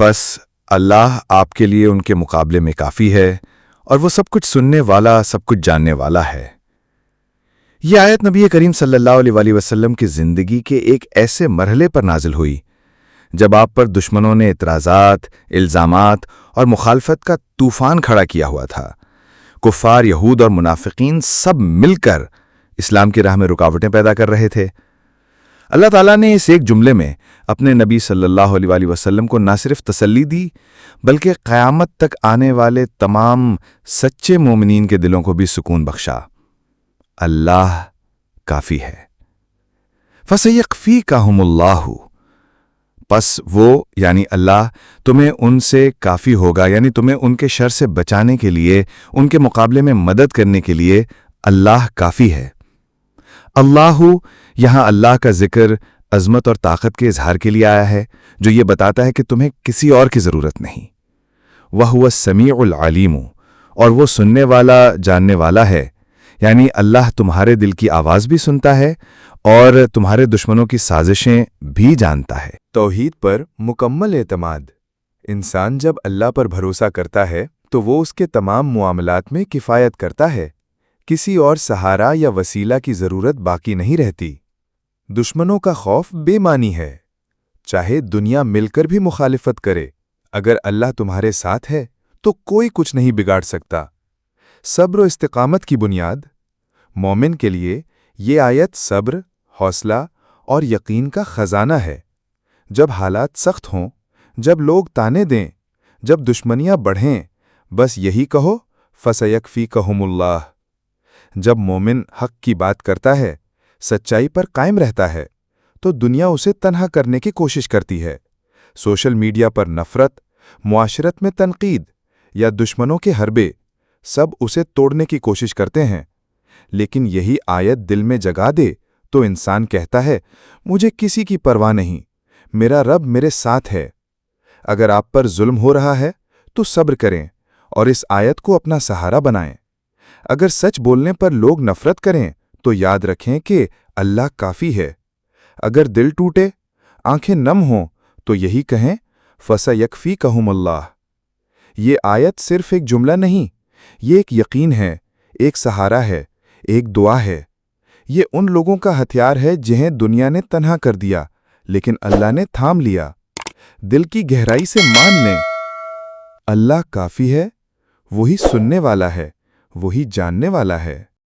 پس اللہ آپ کے لیے ان کے مقابلے میں کافی ہے اور وہ سب کچھ سننے والا، سب کچھ جاننے والا ہے۔ یہ آیت نبی کریم صلی اللہ علیہ وآلہ وسلم کی زندگی کے ایک ایسے مرحلے پر نازل ہوئی جب آپ پر دشمنوں نے اعتراضات، الزامات اور مخالفت کا طوفان کھڑا کیا ہوا تھا۔ کفار، یہود اور منافقین سب مل کر اسلام کی راہ میں رکاوٹیں پیدا کر رہے تھے۔ اللہ تعالیٰ نے اس ایک جملے میں اپنے نبی صلی اللہ علیہ وآلہ وسلم کو نہ صرف تسلی دی بلکہ قیامت تک آنے والے تمام سچے مومنین کے دلوں کو بھی سکون بخشا۔ اللہ کافی ہے۔ فَسَيَكْفِيكَهُمُ اللَّهُ، پس وہ یعنی اللہ تمہیں ان سے کافی ہوگا، یعنی تمہیں ان کے شر سے بچانے کے لیے، ان کے مقابلے میں مدد کرنے کے لیے اللہ کافی ہے۔ اللہ یہاں اللہ کا ذکر عظمت اور طاقت کے اظہار کے لیے آیا ہے، جو یہ بتاتا ہے کہ تمہیں کسی اور کی ضرورت نہیں۔ وَهُوَ السَّمِيعُ الْعَلِيمُ، اور وہ سننے والا، جاننے والا ہے، یعنی اللہ تمہارے دل کی آواز بھی سنتا ہے اور تمہارے دشمنوں کی سازشیں بھی جانتا ہے۔ توحید پر مکمل اعتماد۔ انسان جب اللہ پر بھروسہ کرتا ہے تو وہ اس کے تمام معاملات میں کفایت کرتا ہے، کسی اور سہارا یا وسیلہ کی ضرورت باقی نہیں رہتی۔ دشمنوں کا خوف بے معنی ہے، چاہے دنیا مل کر بھی مخالفت کرے، اگر اللہ تمہارے ساتھ ہے تو کوئی کچھ نہیں بگاڑ سکتا۔ صبر و استقامت کی بنیاد۔ مومن کے لیے یہ آیت صبر، حوصلہ اور یقین کا خزانہ ہے۔ جب حالات سخت ہوں، جب لوگ تانے دیں، جب دشمنیاں بڑھیں، بس یہی کہو فَسَيَكْفِيكَهُمُ اللَّهُ۔ جب مومن حق کی بات کرتا ہے، سچائی پر قائم رہتا ہے، تو دنیا اسے تنہا کرنے کی کوشش کرتی ہے۔ سوشل میڈیا پر نفرت، معاشرت میں تنقید یا دشمنوں کے حربے سب اسے توڑنے کی کوشش کرتے ہیں، لیکن یہی آیت دل میں جگا دے تو انسان کہتا ہے مجھے کسی کی پرواہ نہیں، میرا رب میرے ساتھ ہے۔ اگر آپ پر ظلم ہو رہا ہے تو صبر کریں اور اس آیت کو اپنا سہارا بنائیں۔ اگر سچ بولنے پر لوگ نفرت کریں تو یاد رکھیں کہ اللہ کافی ہے۔ اگر دل ٹوٹے، آنکھیں نم ہوں تو یہی کہیں فَسَيَكْفِيكَهُمُ اللَّهُ۔ یہ آیت صرف ایک جملہ نہیں، یہ ایک یقین ہے، ایک سہارا ہے، ایک دعا ہے۔ یہ ان لوگوں کا ہتھیار ہے جنہیں دنیا نے تنہا کر دیا لیکن اللہ نے تھام لیا۔ دل کی گہرائی سے مان لیں، اللہ کافی ہے، وہی سننے والا ہے، وہی جاننے والا ہے۔